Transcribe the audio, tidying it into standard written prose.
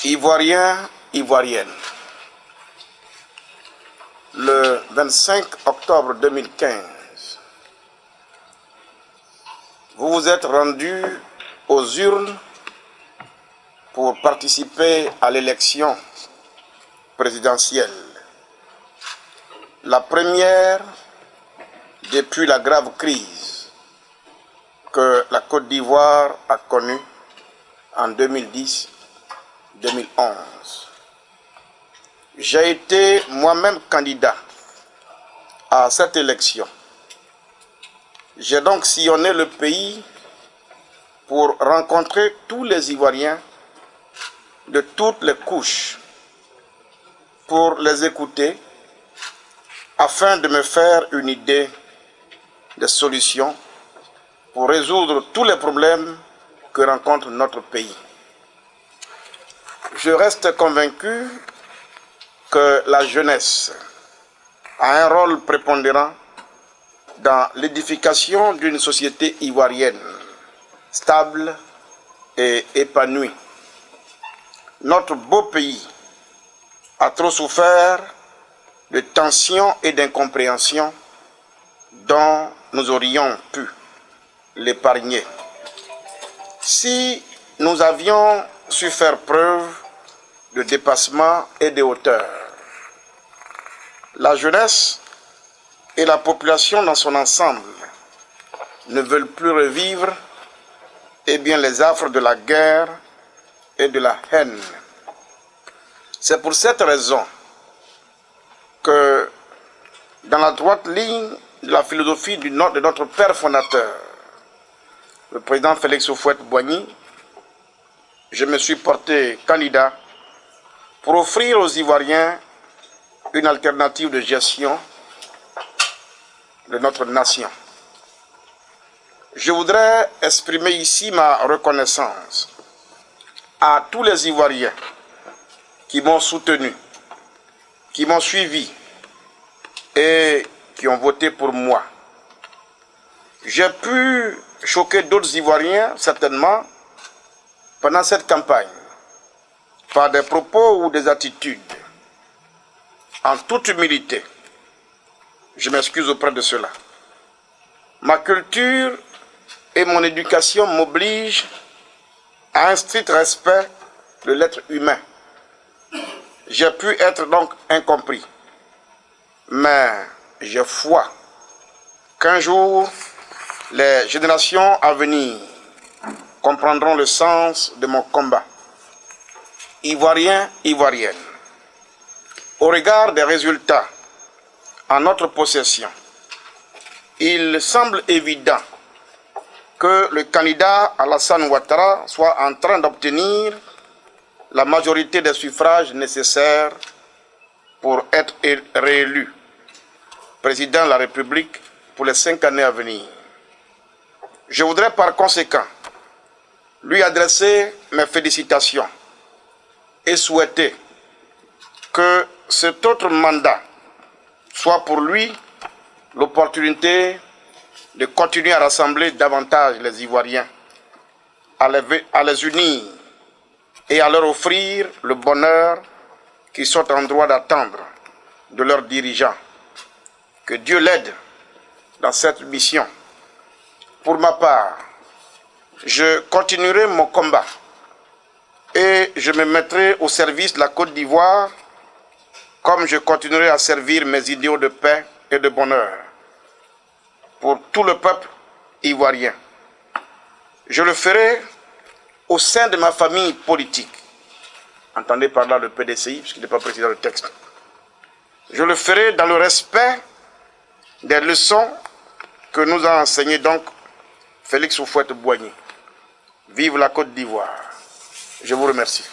Ivoiriens, Ivoiriennes, le 25 octobre 2015, vous vous êtes rendus aux urnes pour participer à l'élection présidentielle. La première depuis la grave crise que la Côte d'Ivoire a connue en 2010-2011. J'ai été moi-même candidat à cette élection. J'ai donc sillonné le pays pour rencontrer tous les Ivoiriens de toutes les couches, pour les écouter, afin de me faire une idée des solutions pour résoudre tous les problèmes que rencontre notre pays. Je reste convaincu que la jeunesse a un rôle prépondérant dans l'édification d'une société ivoirienne stable et épanouie. Notre beau pays a trop souffert de tensions et d'incompréhensions dont nous aurions pu l'épargner si nous avions su faire preuve de dépassement et de hauteur. La jeunesse et la population dans son ensemble ne veulent plus revivre les affres de la guerre et de la haine. C'est pour cette raison que, dans la droite ligne de la philosophie de notre père fondateur, le président Félix Houphouët-Boigny, je me suis porté candidat pour offrir aux Ivoiriens une alternative de gestion de notre nation. Je voudrais exprimer ici ma reconnaissance à tous les Ivoiriens qui m'ont soutenu, qui m'ont suivi et qui ont voté pour moi. J'ai pu choquer d'autres Ivoiriens, certainement, pendant cette campagne, par des propos ou des attitudes. En toute humilité, je m'excuse auprès de cela. Ma culture et mon éducation m'obligent à un strict respect de l'être humain. J'ai pu être donc incompris, mais j'ai foi qu'un jour, les générations à venir comprendront le sens de mon combat. Ivoiriens, Ivoiriennes, au regard des résultats en notre possession, il semble évident que le candidat Alassane Ouattara soit en train d'obtenir la majorité des suffrages nécessaires pour être réélu président de la République pour les 5 années à venir. Je voudrais par conséquent lui adresser mes félicitations et souhaiter que cet autre mandat soit pour lui l'opportunité de continuer à rassembler davantage les Ivoiriens, à les unir et à leur offrir le bonheur qu'ils sont en droit d'attendre de leurs dirigeants. Que Dieu l'aide dans cette mission. Pour ma part, je continuerai mon combat et je me mettrai au service de la Côte d'Ivoire comme je continuerai à servir mes idéaux de paix et de bonheur pour tout le peuple ivoirien. Je le ferai au sein de ma famille politique. Entendez par là le PDCI, puisqu'il n'est pas précis dans le texte. Je le ferai dans le respect des leçons que nous a enseignées donc Félix Houphouët-Boigny. Vive la Côte d'Ivoire. Je vous remercie.